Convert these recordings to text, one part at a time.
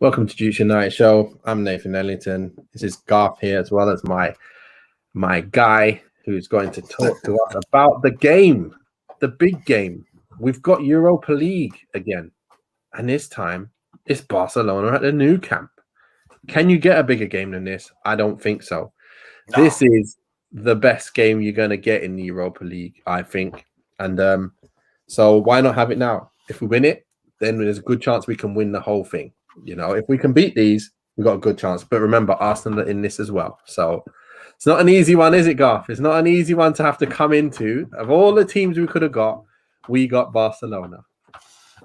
Welcome to Juice United Show. I'm Nathan Ellington. This is Garth here, as well as my guy who's going to talk to us about the game, the big game. We've got Europa League again, and this time it's Barcelona at the Nou Camp. Can you get a bigger game than this? I don't think so. No. This is the best game you're going to get in the Europa League, I think. And so why not have it now? If we win it, then there's a good chance we can win the whole thing. You know, if we can beat these, we've got a good chance. But remember, Arsenal are in this as well. So it's not an easy one, is it, Garth? It's not an easy one to have to come into. Of all the teams we could have got, we got Barcelona.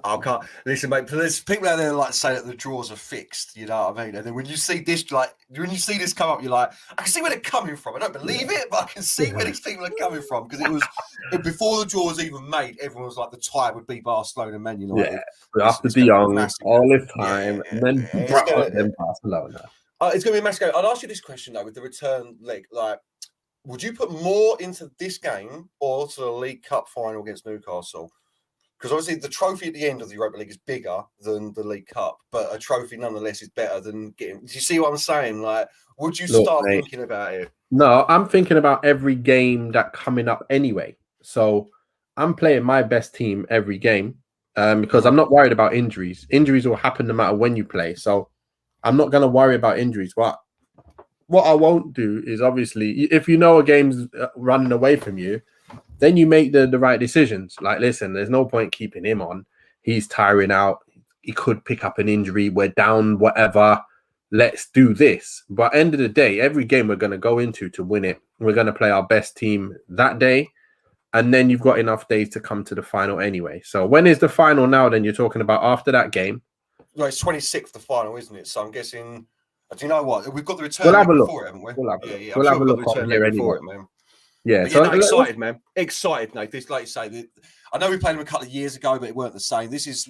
I can't listen, mate. There's people out there like say that the draws are fixed. You know what I mean? And then when you see this, come up, you're like, I can see where they're coming from. I don't believe it, but I can see where these people are coming from because it was before the draw was even made. Everyone was like, the tie would be Barcelona, Man United. Yeah, after De Jong, all this time, and then Barcelona. It's going to be a massive game. I'd ask you this question though, with the return leg, like, would you put more into this game or to the League Cup final against Newcastle? Because obviously the trophy at the end of the Europa League is bigger than the League Cup, but a trophy nonetheless is better than getting. Do you see what I'm saying? Like, would you start thinking about it? No, I'm thinking about every game that coming up anyway. So I'm playing my best team every game because I'm not worried about injuries. Injuries will happen no matter when you play. So I'm not going to worry about injuries. What I won't do is obviously, if you know a game's running away from you, then you make the right decisions. Like, listen, there's no point keeping him on. He's tiring out. He could pick up an injury. We're down, whatever. Let's do this. But at the end of the day, every game we're going to go into to win it, we're going to play our best team that day. And then you've got enough days to come to the final anyway. So when is the final now? Then you're talking about after that game? Well, it's 26th, the final, isn't it? So I'm guessing, do you know what? We've got the return we'll have a look. Before it, haven't we? We'll have a look. We'll have a look on here anyway. Man. Yeah, so excited, man. Excited, Nate. This, like you say, I know we played them a couple of years ago, but it weren't the same. This is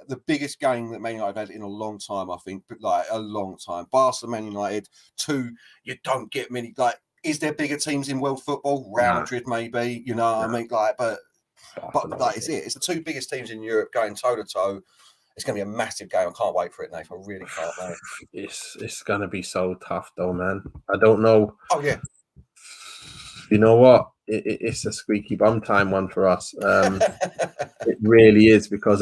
the biggest game that Man United have had in a long time, I think. Like, a long time. Barcelona, Man United, two, you don't get many. Like, is there bigger teams in world football? Real Madrid, maybe. You know what I mean? Like, but like, it's it. It's the two biggest teams in Europe going toe-to-toe. It's going to be a massive game. I can't wait for it, Nate. I really can't, mate. It's going to be so tough, though, man. I don't know. Oh, yeah. You know what? It's a squeaky bum time one for us. It really is because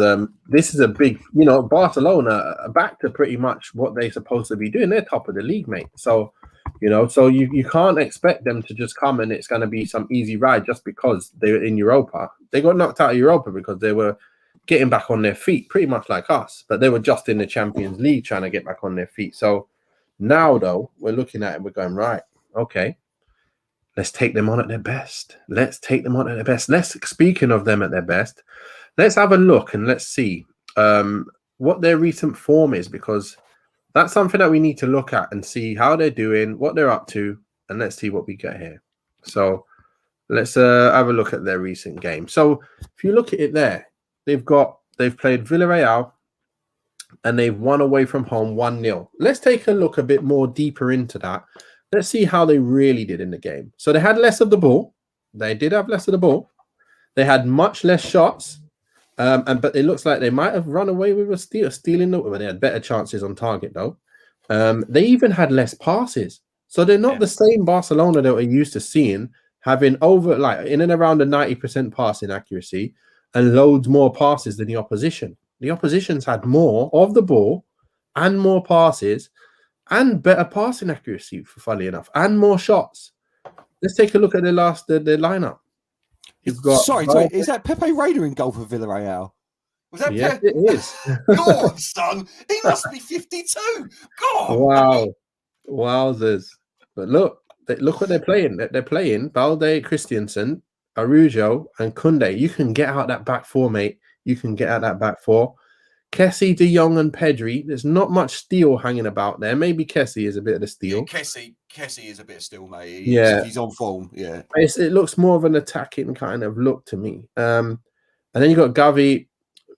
this is a big, Barcelona are back to pretty much what they're supposed to be doing. They're top of the league, mate. So, you can't expect them to just come and it's going to be some easy ride just because they're in Europa. They got knocked out of Europa because they were getting back on their feet, pretty much like us. But they were just in the Champions League trying to get back on their feet. So now, though, we're looking at it, we're going, right, okay. Let's take them on at their best. Speaking of them at their best, let's have a look and let's see what their recent form is, because that's something that we need to look at and see how they're doing, what they're up to, and let's see what we get here. So let's have a look at their recent game. So if you look at it there, they've played Villarreal and they've won away from home 1-0. Let's take a look a bit more deeper into that. Let's see how they really did in the game. So they had less of the ball. They did have less of the ball. They had much less shots. But it looks like they might have run away with stealing. They had better chances on target, though. They even had less passes. So they're not the same Barcelona that we're used to seeing, having over, like, in and around the 90% passing accuracy and loads more passes than the opposition. The opposition's had more of the ball and more passes and better passing accuracy, funnily enough, and more shots. Let's take a look at their lineup. You've got is that Pepe Reina in goal for Villarreal? Was that yes, it is. Go on, son. He must be 52. Go on. Wow. Wowzers. But look what they're playing. They're playing Balde, Christensen, Araujo, and Koundé. You can get out that back four, mate. You can get out that back four. Kessie, De Jong, and Pedri. There's not much steel hanging about there. Maybe Kessie is a bit of the steel. Yeah, Kessie is a bit of steel, mate. He's on form. Yeah, it looks more of an attacking kind of look to me. And then you got Gavi,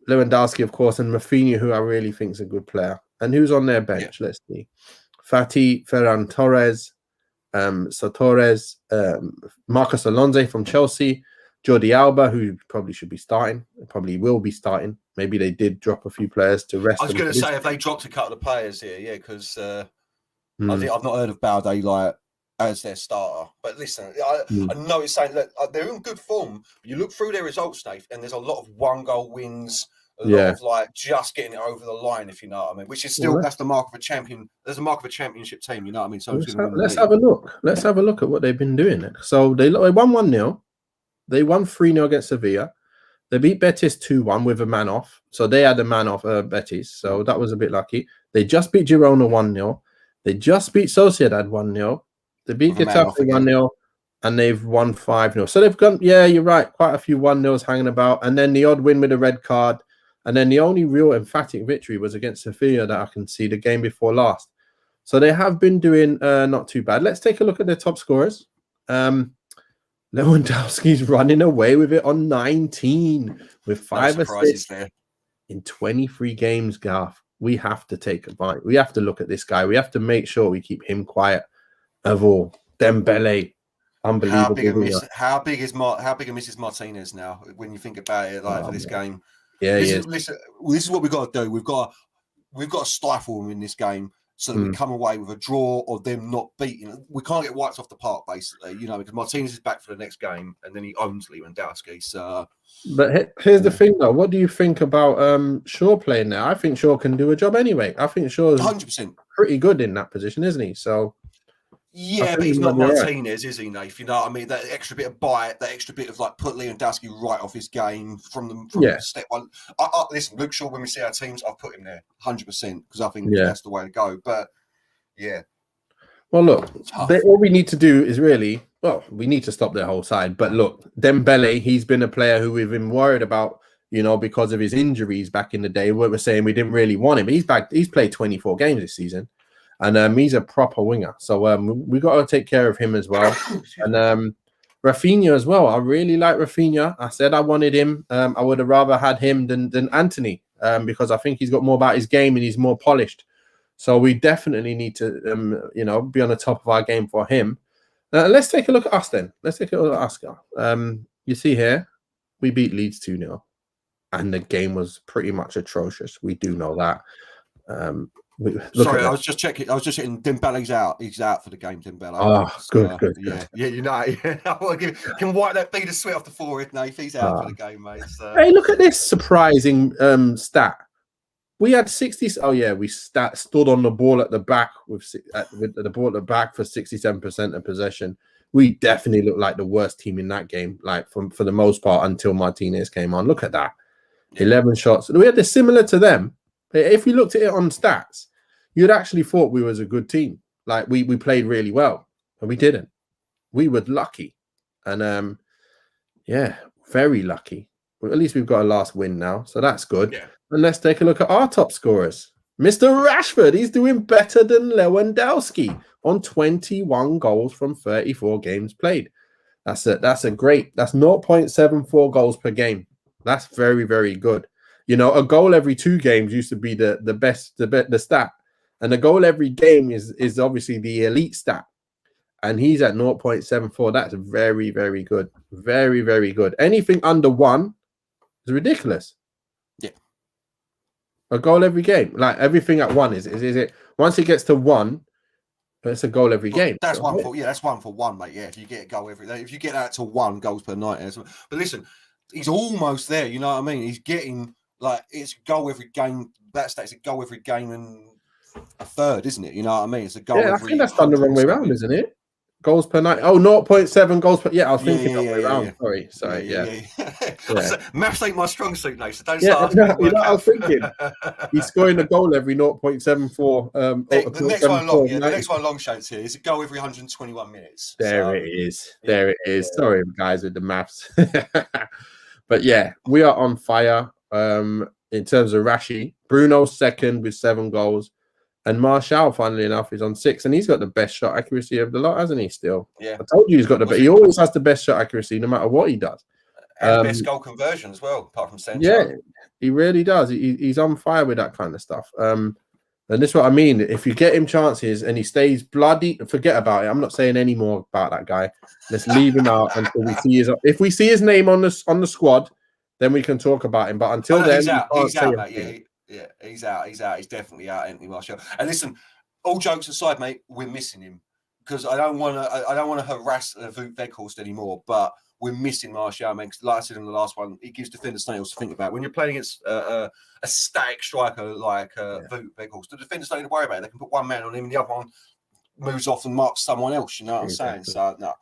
Lewandowski, of course, and Rafinha, who I really think is a good player. And who's on their bench? Let's see: Fati, Ferran Torres, Torres, Marcos Alonso from Chelsea, Jordi Alba, who probably should be starting, probably will be starting. maybe they did drop a few players to rest. I was them going for to this say, if they dropped a couple of players here, yeah, because Hmm. I've not heard of Balde like as their starter. But listen, I know it's saying look, they're in good form. But you look through their results, Nate, and there's a lot of 1-goal wins, a lot of like just getting it over the line, if you know what I mean. Which is still that's the mark of a champion. There's a mark of a championship team, you know what I mean. So let's have a look. Let's have a look at what they've been doing. So they won 1-0. They won 3-0 against Sevilla. They beat Betis 2-1 with a man off. So they had a man off Betis. So that was a bit lucky. They just beat Girona 1-0. They just beat Sociedad 1-0. They beat Getafe 1-0. And they've won 5-0. So they've gone, yeah, you're right. Quite a few 1-0s hanging about. And then the odd win with a red card. And then the only real emphatic victory was against Sevilla that I can see, the game before last. So they have been doing not too bad. Let's take a look at their top scorers. Lewandowski's running away with it on 19 with 5 assists there in 23 games, Garth. We have to take a bite. We have to look at this guy. We have to make sure we keep him quiet of all. Dembele, unbelievable. How big is Mrs. Martinez now when you think about it for this game? Yeah, listen, this is what we've got to do. We've got to stifle them in this game so that we come away with a draw or them not beating. We can't get wiped off the park, basically, because Martinez is back for the next game and then he owns Lewandowski. So, but here's the thing, though. What do you think about Shaw playing there? I think Shaw can do a job anyway. I think Shaw's 100% pretty good in that position, isn't he? So. Yeah, but he's not Martinez, is he, Nate? You know what I mean? That extra bit of bite, that extra bit of put Lewandowski right off his game from step one. Listen, Luke Shaw, when we see our teams, I've put him there 100% because I think that's the way to go. But yeah. Well, look, all we need to do is we need to stop their whole side. But look, Dembele, he's been a player who we've been worried about, because of his injuries back in the day. What we're saying, we didn't really want him. He's back. He's played 24 games this season. And he's a proper winger. So we got to take care of him as well. And Rafinha as well. I really like Rafinha. I said I wanted him. I would have rather had him than Anthony because I think he's got more about his game and he's more polished. So we definitely need to, be on the top of our game for him. Let's take a look at us then. Let's take a look at us. You see here, we beat Leeds 2-0. And the game was pretty much atrocious. We do know that. Sorry, I was just checking. Dembele's out. He's out for the game, Dembele. Oh, good. Yeah. Can wipe that bead of sweat off the forehead, Nate. He's out for the game, mate. So. Hey, look at this surprising stat. We had 60. Oh yeah, we stood on the ball at the back with the ball at the back for 67% of possession. We definitely looked like the worst team in that game, for the most part, until Martinez came on. Look at that, 11 shots. We had this similar to them. If we looked at it on stats, you'd actually thought we was a good team. We played really well, and we didn't. We were lucky, and very lucky. Well, at least we've got a last win now, so that's good. Yeah. And let's take a look at our top scorers. Mr. Rashford, he's doing better than Lewandowski on 21 goals from 34 games played. That's a great. That's 0.74 goals per game. That's very, very good. A goal every 2 games used to be the best, the stat. And a goal every game is obviously the elite stat. And he's at 0.74. That's very, very good. Very, very good. Anything under 1 is ridiculous. Yeah. A goal every game. Everything at 1 is it once it gets to 1, it's a goal every game. That's one for 1, mate. Yeah, if you get a goal if you get that to 1 goals per night. But listen, he's almost there, you know what I mean? He's getting it's a goal every game. That stats a goal every game and a third, isn't it? You know what I mean? It's a goal every. I think that's done the wrong way around, isn't it? Goals per night. Oh, 0.7 goals per. Yeah, I was thinking the way around. Sorry. Maths ain't my strong suit, Nate. So don't start. I was thinking he's scoring a goal every 0.74. The next one long. Yeah, the next one long shows here is a goal every 121 minutes. There it is. Sorry, guys, with the maths. But yeah, we are on fire. In terms of Rashi, Bruno's second with 7 goals, and Martial, funnily enough, is on 6, and he's got the best shot accuracy of the lot, hasn't he? Still, yeah. I told you he's got the best. He always has the best shot accuracy, no matter what he does, and best goal conversion as well, apart from Sancho. Yeah, he really does. He's on fire with that kind of stuff. And this is what I mean. If you get him chances and he stays bloody, forget about it. I'm not saying any more about that guy. Let's leave him out until we see his. If we see his name on the squad, then we can talk about him. But Oh, until no, then, he's out. we can't He's say out, mate. anything. Yeah, he's out. He's out. He's definitely out, Anthony Martial. And listen, all jokes aside, mate, we're missing him because I don't want to harass Wout Weghorst anymore, but we're missing Martial, man. Because like I said in the last one, he gives defenders something else to think about. When you're playing against a static striker like Wout Weghorst, the defenders don't need to worry about it. They can put one man on him, and the other one moves off and marks someone else. You know what I'm saying? So no.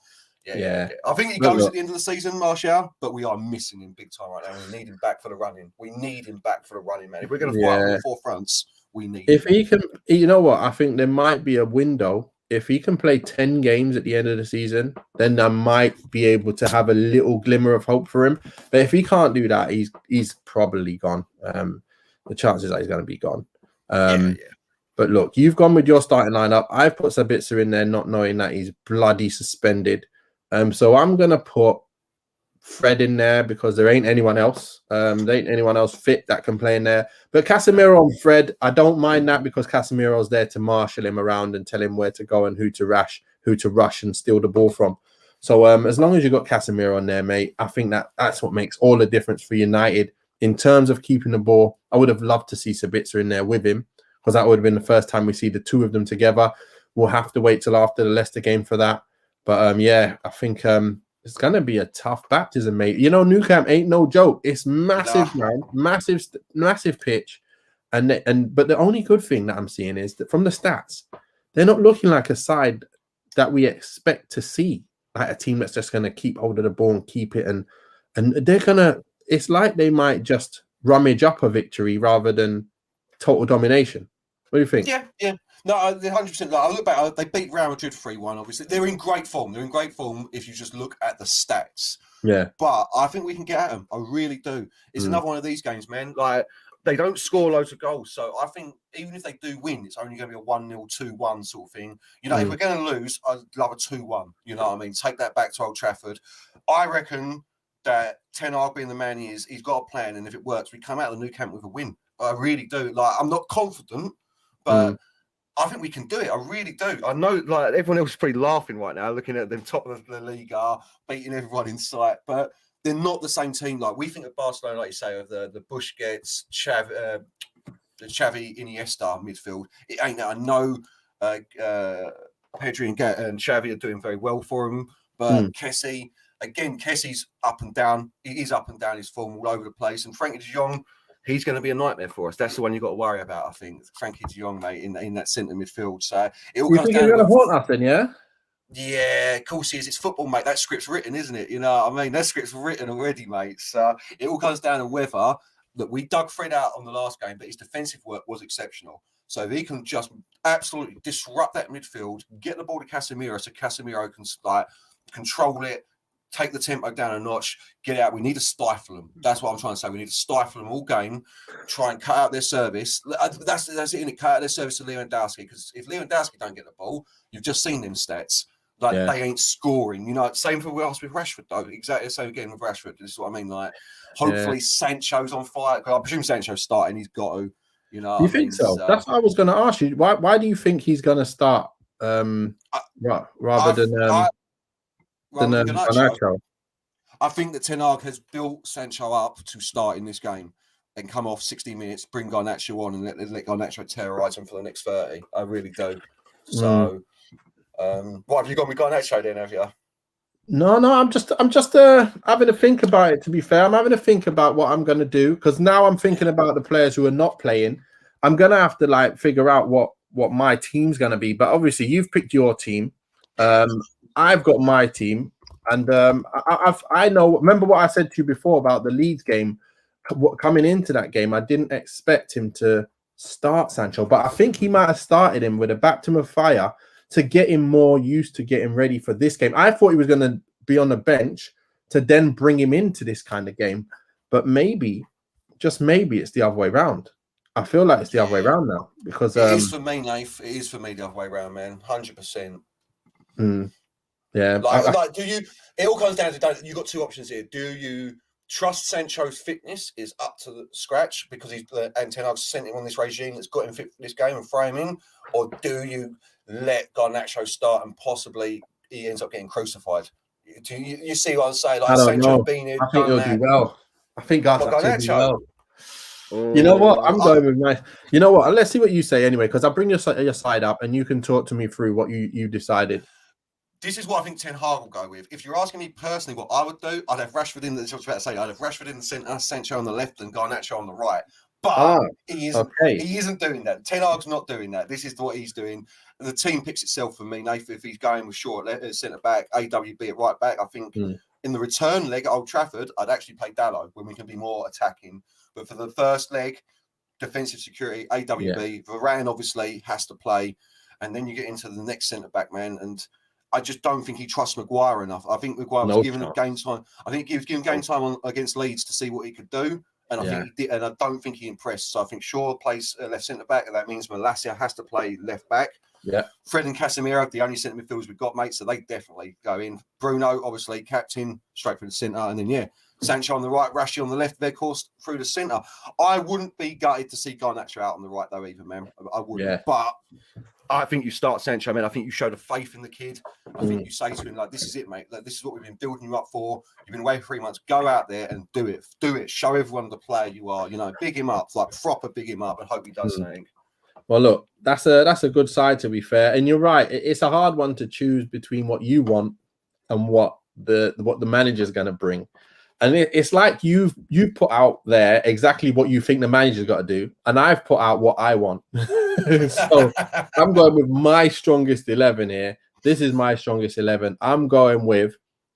Yeah. I think he goes at the end of the season, Martial, but we are missing him big time right now. We need him back for the running. We need him back for the running, man. If we're going to fight on the four fronts, we need him. If he can, you know what? I think there might be a window. If he can play 10 games at the end of the season, then I might be able to have a little glimmer of hope for him. But if he can't do that, he's probably gone. The chances are he's going to be gone. But look, you've gone with your starting lineup. I've put Sabitzer in there, not knowing that he's bloody suspended. So I'm going to put Fred in there because there ain't anyone else. There ain't anyone else fit that can play in there. But Casemiro and Fred, I don't mind that because Casemiro's there to marshal him around and tell him where to go and who to rush and steal the ball from. So as long as you got Casemiro on there, mate, I think that's what makes all the difference for United in terms of keeping the ball. I would have loved to see Sabitzer in there with him because that would have been the first time we see the two of them together. We'll have to wait till after the Leicester game for that. But I think it's gonna be a tough baptism, mate. You know, Nou Camp ain't no joke. It's massive, man. Massive pitch. But the only good thing that I'm seeing is that from the stats, they're not looking like a side that we expect to see, like a team that's just gonna keep hold of the ball and keep it, and they're gonna. It's like they might just rummage up a victory rather than total domination. What do you think? Yeah. No, 100%. Like, I look back, they beat Real Madrid 3-1, obviously. They're in great form. They're in great form if you just look at the stats. Yeah. But I think we can get at them. I really do. It's another one of these games, man. Like, they don't score loads of goals. So I think even if they do win, it's only going to be a 1-0, 2-1 sort of thing. You know, if we're going to lose, I'd love a 2-1. You know what I mean? Take that back to Old Trafford. I reckon that Ten Hag being the man he is, he's got a plan. And if it works, we come out of the Nou Camp with a win. I really do. Like, I'm not confident, but... I think we can do it. I really do. I know, like, everyone else is pretty laughing right now, looking at them top of the league, beating everyone in sight, but they're not the same team. Like, we think of Barcelona, like you say, of the Busquets, Xavi, Iniesta midfield. It ain't that. I know Pedri and Xavi are doing very well for him, but Kessie's up and down. He is up and down his form all over the place, and Frankie de Jong, he's going to be a nightmare for us. That's the one you've got to worry about, I think. Frankie de Jong, mate, in that centre midfield. So it all comes down to... You think he's going to haunt us then, yeah? Yeah, of course he is. It's football, mate. That script's written, isn't it? You know what I mean? That script's written already, mate. So it all comes down to whether... Look, we dug Fred out on the last game, but his defensive work was exceptional. So if he can just absolutely disrupt that midfield, get the ball to Casemiro so Casemiro can control it, take the tempo down a notch, get out. We need to stifle them. That's what I'm trying to say. We need to stifle them all game, try and cut out their service. That's it, innit? Cut out their service to Lewandowski, because if Lewandowski don't get the ball, you've just seen them stats. They ain't scoring. You know, same for us with Rashford, though. Exactly the same again with Rashford. This is what I mean. Like, hopefully Sancho's on fire. I presume Sancho's starting. He's got to, you know. You think so? That's what I was going to ask you. Why do you think he's going to start rather than Garnacho? I think that Ten Hag has built Sancho up to start in this game and come off 60 minutes, bring Garnacho on, and let Garnacho terrorise him for the next 30. I really do. So, what have you gone with Garnacho then? Have you? No. I'm just having to think about it. To be fair, I'm having to think about what I'm going to do, because now I'm thinking about the players who are not playing. I'm going to have to figure out what my team's going to be. But obviously, you've picked your team. I've got my team, and I know. Remember what I said to you before about the Leeds game? Coming into that game, I didn't expect him to start Sancho, but I think he might have started him with a baptism of fire to get him more used to getting ready for this game. I thought he was going to be on the bench to then bring him into this kind of game, but maybe, just maybe, it's the other way around. I feel like it's the other way around now, because it is for me, Nath. It is for me the other way around, man. 100%. Yeah, do you? It all comes down to you got two options here. Do you trust Sancho's fitness is up to the scratch because and Ten Hag sent him on this regime that's got him fit for this game and throw him in, or do you let Garnacho start and possibly he ends up getting crucified? Do you see what I'm saying? Like, I don't Sancho know. being here, I think he'll do well. I think Garnacho will do Garnacho. well. You know what? I'm going with nice. You know what? Let's see what you say anyway, because I'll bring your side up and you can talk to me through what you decided. This is what I think Ten Hag will go with. If you're asking me personally what I would do, I'd have Rashford in the. I was about to say, I'd have Rashford in the centre, Sancho on the left, and Garnacho on the right. But he isn't doing that. Ten Hag's not doing that. This is what he's doing. The team picks itself for me, Nathan. If he's going with short centre back, AWB at right back, I think in the return leg at Old Trafford, I'd actually play Dalot when we can be more attacking. But for the first leg, defensive security, AWB, Varane obviously has to play, and then you get into the next centre back man and. I just don't think he trusts Maguire enough. I think Maguire was given game time. I think he was given game time against Leeds to see what he could do, and I think he did. And I don't think he impressed. So I think Shaw plays left centre back, and that means Malacia has to play left back. Yeah, Fred and Casemiro, the only centre midfielders we've got, mate. So they definitely go in. Bruno, obviously captain, straight for the centre, and then Sancho on the right, Rashi on the left, Weghorst through the centre. I wouldn't be gutted to see Garnacho out on the right though, either, man. I wouldn't, but. I think you start Sancho, man. I think you showed a faith in the kid. I think you say to him, like, this is it, mate. Like, this is what we've been building you up for. You've been away for 3 months. Go out there and do it. Do it. Show everyone the player you are. You know, big him up, like proper big him up, and hope he does something. Well, look, that's a good side, to be fair. And you're right. It's a hard one to choose between what you want and what the manager's going to bring. And it's like you put out there exactly what you think the manager's got to do, and I've put out what I want. So I'm going with my strongest 11 here. This is my strongest 11. I'm going with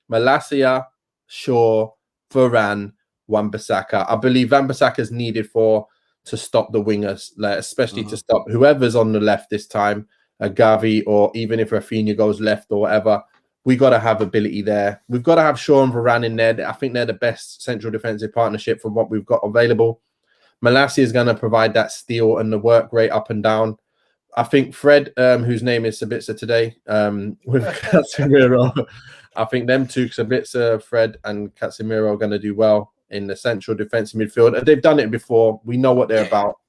Malacia, Shaw, Varane, Wan-Bissaka. I believe Wan-Bissaka is needed to stop the wingers, especially to stop whoever's on the left this time, Gavi, or even if Rafinha goes left or whatever. We got to have ability there. We've got to have Shaw and Varane in there. I think they're the best central defensive partnership from what we've got available. Malacia is going to provide that steal and the work rate up and down. I think Fred, whose name is Sabitzer today, with Casemiro, I think them two, Sabitzer, Fred, and Casemiro, are going to do well in the central defensive midfield. They've done it before. We know what they're about.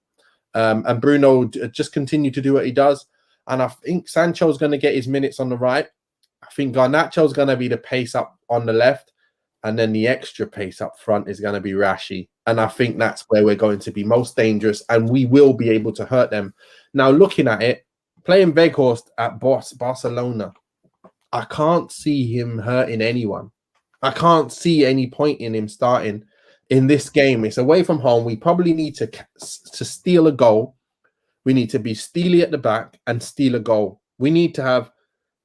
And Bruno just continue to do what he does. And I think Sancho's going to get his minutes on the right. I think Garnacho's going to be the pace up on the left, and then the extra pace up front is going to be Rashi. And I think that's where we're going to be most dangerous, and we will be able to hurt them. Now, looking at it, playing Weghorst at Barcelona, I can't see him hurting anyone. I can't see any point in him starting in this game. It's away from home. We probably need to steal a goal. We need to be steely at the back and steal a goal. We need to have,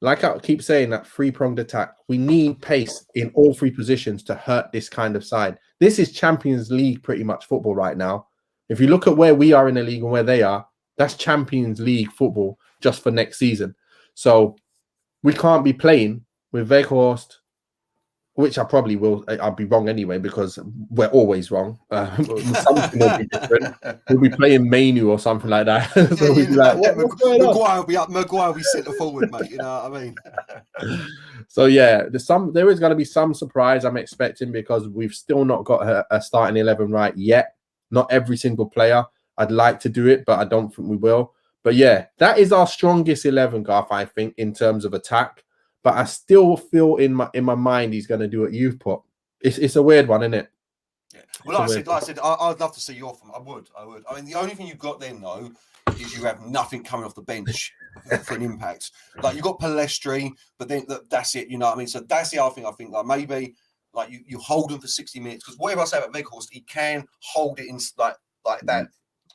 like I keep saying, that three-pronged attack. We need pace in all three positions to hurt this kind of side. This is Champions League pretty much football right now. If you look at where we are in the league and where they are, that's Champions League football just for next season. So we can't be playing with Weghorst, which I probably will. I'll be wrong anyway because we're always wrong. Something will be different. We'll be playing Manu or something like that. So we'll be like, Maguire will be up. Maguire will be centre forward, mate. You know what I mean? So yeah, there is going to be some surprise I'm expecting because we've still not got a starting 11 right yet. Not every single player. I'd like to do it, but I don't think we will. But yeah, that is our strongest 11, Garth, I think, in terms of attack. But I still feel in my mind he's going to do what you've put. It's a weird one, isn't it? Yeah. Well, like I said, I'd love to see you off them. I would. I mean, the only thing you've got then, though, is you have nothing coming off the bench for an impact. Like, you've got Palestri, but then that's it, you know what I mean? So that's the other thing I think, like, maybe like you hold him for 60 minutes. Because whatever I say about Weghorst, he can hold it in like that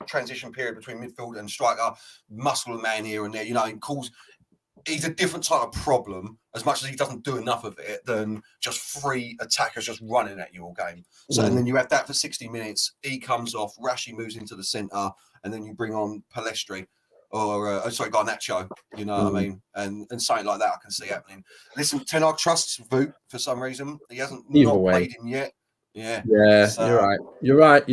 transition period between midfield and striker, muscle a man here and there, you know, and he's a different type of problem as much as he doesn't do enough of it than just three attackers just running at you all game. So, and then you have that for 60 minutes. He comes off, Rashi moves into the centre, and then you bring on Palestri or, Garnacho, you know what I mean? And something like that I can see happening. Listen, Ten Hag trusts Voot for some reason. He hasn't played him yet. Yeah, so, You're right.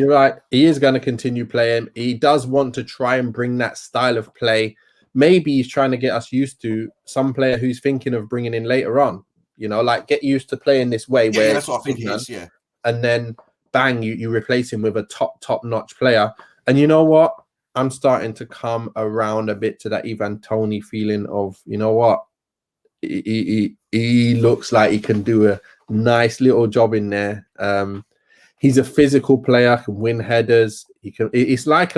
He is going to continue playing. He does want to try and bring that style of play. Maybe he's trying to get us used to some player who's thinking of bringing in later on. You know, like get used to playing this way. Yeah, that's what I think he is, yeah. And then, bang, you replace him with a top-notch player. And you know what? I'm starting to come around a bit to that Ivan Toney feeling of, you know what? He looks like he can do a nice little job in there. He's a physical player, can win headers. He can. It's like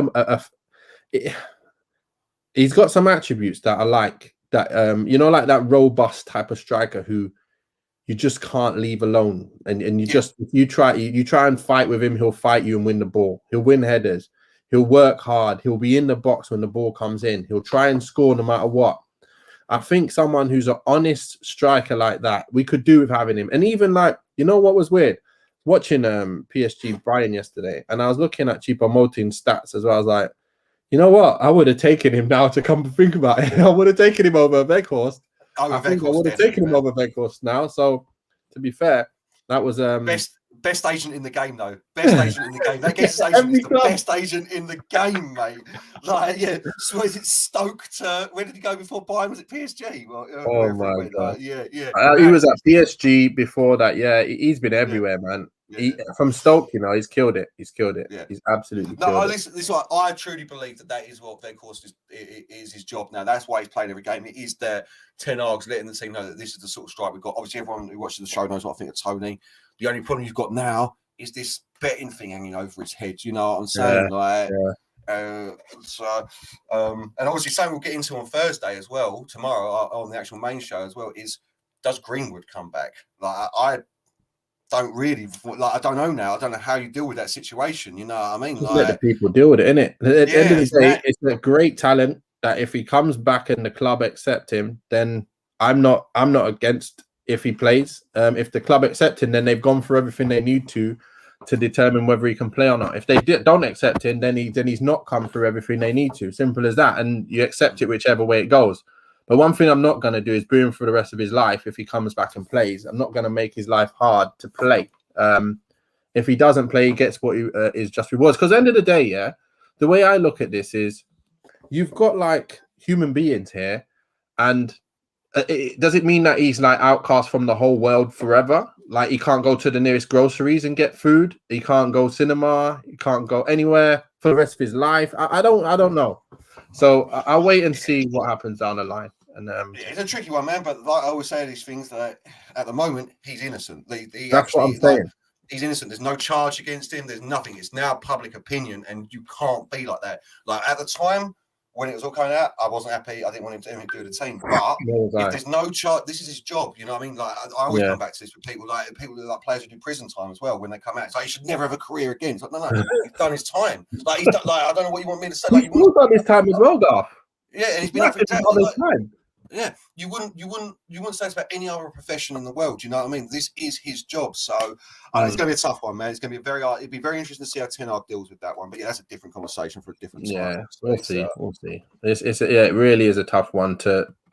he's got some attributes that I like. That like that robust type of striker who you just can't leave alone. And you just if you try and fight with him, he'll fight you and win the ball. He'll win headers. He'll work hard. He'll be in the box when the ball comes in. He'll try and score no matter what. I think someone who's an honest striker like that, we could do with having him. And even what was weird? Watching PSG Brian yesterday, and I was looking at Choupo-Moting's stats as well. I was like, you know what? I would have taken him now to come to think about it. I would have taken him over Weghorst. I think I would have taken him over Weghorst now. So, to be fair, that was best agent in the game, though. Best agent in the game. That gets agent is the best agent in the game, mate. So is it Stoke to where did he go before Bayern? Was it PSG? Well, oh my god! Yeah. He was at PSG before that. Yeah, he's been everywhere, man. Yeah. From Stoke, he's killed it. He's killed it. Yeah. He's absolutely killed it. This is what I truly believe that is what Weghorst is his job now. That's why he's playing every game. It is there. Ten Hag's letting the team know that this is the sort of strike we've got. Obviously, everyone who watches the show knows what I think of Tony. The only problem you've got now is this betting thing hanging over his head. You know what I'm saying? And obviously something we'll get into on Thursday as well, tomorrow on the actual main show as well, is does Greenwood come back? I don't really I don't know now. I don't know how you deal with that situation. You know what I mean? Let the people deal with it, innit? At the end of the day, it's a great talent that if he comes back and the club accept him, then I'm not against if he plays. If the club accept him, then they've gone through everything they need to determine whether he can play or not. If they don't accept him, then he's not come through everything they need to. Simple as that. And you accept it whichever way it goes. But one thing I'm not going to do is boo him for the rest of his life if he comes back and plays. I'm not going to make his life hard to play. If he doesn't play, he gets what is just rewards. Because at the end of the day, the way I look at this is you've got human beings here, and does it mean that he's outcast from the whole world forever? He can't go to the nearest groceries and get food. He can't go cinema. He can't go anywhere for the rest of his life. I don't know. So I'll wait and see what happens down the line. And it's a tricky one, man. But like I always say these things, that at the moment he's innocent. That's what I'm saying. He's innocent. There's no charge against him. There's nothing. It's now public opinion, and you can't be like that. At the time when it was all coming out, I wasn't happy. I didn't want him to do the team. But if there's no charge, this is his job. You know what I mean? I always come back to this with people players who do prison time as well when they come out. It's he should never have a career again. It's no, he's done his time. He's done, I don't know what you want me to say. He's done his time as well, Garth. Yeah, and he's been up for time. Yeah, you wouldn't say it's about any other profession in the world. You know what I mean? This is his job, so it's going to be a tough one, man. It's going to be it'd be very interesting to see how Ten Hag deals with that one. But that's a different conversation for a different time. Yeah, we'll see. It really is a tough one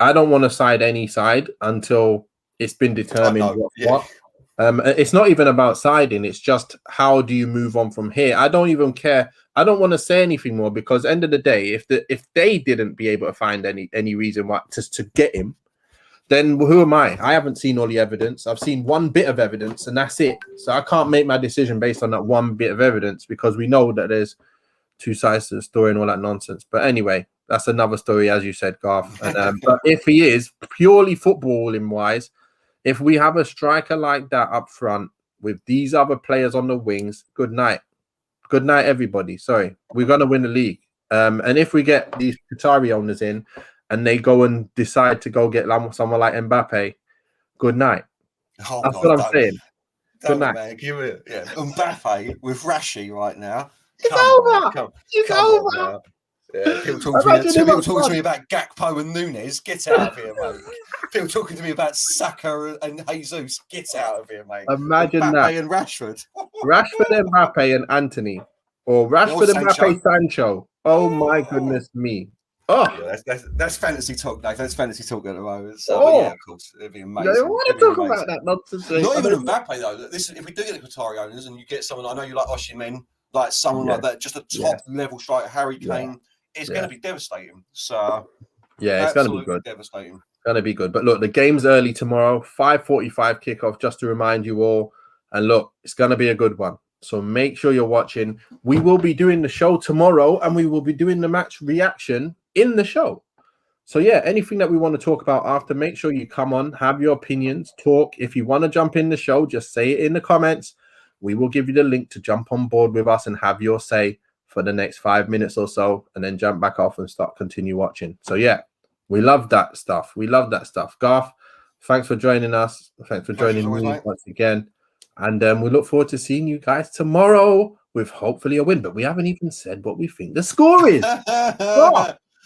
I don't want to side any side until it's been determined what. It's not even about siding. It's just how do you move on from here? I don't even care. I don't want to say anything more because end of the day, if they didn't be able to find any reason why to get him, then who am I? I haven't seen all the evidence. I've seen one bit of evidence and that's it. So I can't make my decision based on that one bit of evidence because we know that there's two sides to the story and all that nonsense. But anyway, that's another story, as you said, Garth. And, but if he is purely footballing wise, if we have a striker like that up front with these other players on the wings, good night. Good night, everybody. Sorry, we're going to win the league. And if we get these Qatari owners in and they go and decide to go get someone like Mbappe, good night. That's what I'm saying. Good night. Man, Mbappe with Rashi right now. It's over. It's over. Yeah, people talking to me about Gakpo and Nunes. Get out of here, mate. People talking to me about Saka and Jesus. Get out of here, mate. Imagine Mbappe that. And Rashford, Mbappe, and Anthony, or Rashford, Mbappe, Sancho. Oh my goodness me! Oh, yeah, that's fantasy talk, Dave. That's fantasy talk at the moment. So, of course, it'd be amazing. I want to talk about that nonsense. Not even Mbappe though. If we do get the Qatari owners and you get someone, I know you like Osimhen, like someone like that, just a top level striker, Harry Kane. Yeah. It's going to be devastating. So, it's going to be good. Devastating. It's going to be good. But look, the game's early tomorrow, 5:45 kickoff, just to remind you all. And look, it's going to be a good one. So make sure you're watching. We will be doing the show tomorrow, and we will be doing the match reaction in the show. So yeah, anything that we want to talk about after, make sure you come on, have your opinions, talk. If you want to jump in the show, just say it in the comments. we will give you the link to jump on board with us and have your say for the next 5 minutes or so, and then jump back off and continue watching. So yeah, we love that stuff. We love that stuff. Garth, thanks for joining us. Thanks for joining me once again. And we look forward to seeing you guys tomorrow with hopefully a win. But we haven't even said what we think the score is.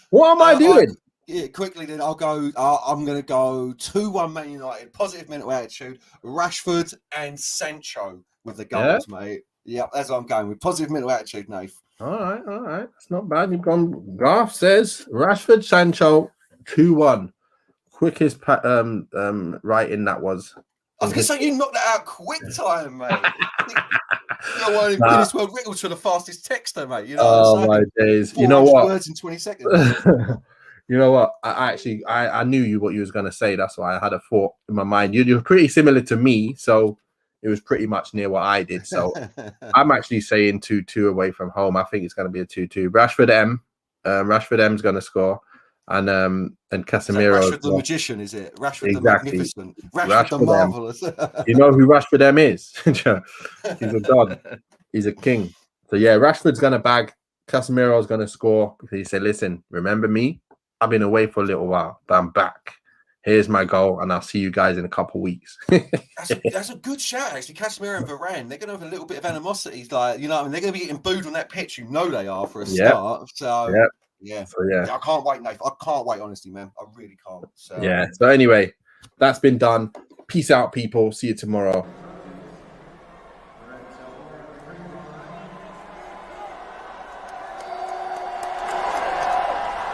What am I doing? Yeah, quickly then I'll go. I'm going to go 2-1 Man United. Positive mental attitude. Rashford and Sancho with the goals, mate. Yep, that's what I'm going with. Positive mental attitude, Nath. All right. It's not bad. You've gone. Garth says Rashford, Sancho, 2-1. Quickest writing that was. I was going to say you knocked that out quick time, mate. You're one of the Guinness World Records for the fastest texter, mate. You know oh my days! You know what? Words in 20 seconds. You know what? I knew what you was gonna say. That's why I had a thought in my mind. You're pretty similar to me, so it was pretty much near what I did. So I'm actually saying 2-2 away from home. I think it's gonna be a 2-2. Rashford M's gonna score, and Casemiro. Rashford the magician, is it? Rashford the magnificent. Rashford the marvelous. You know who Rashford M is? He's a god. He's a king. So yeah, Rashford's gonna bag. Casemiro's gonna score because he said, "Listen, remember me? I've been away for a little while, but I'm back. Here's my goal, and I'll see you guys in a couple of weeks." that's a good shout, actually. Casemiro and Varane, they're gonna have a little bit of animosity. Like, you know, I mean, they're gonna be getting booed on that pitch. You know they are for a start. So yeah. I can't wait, Nathan. I can't wait, honestly, man. I really can't. So yeah. So anyway, that's been done. Peace out, people. See you tomorrow.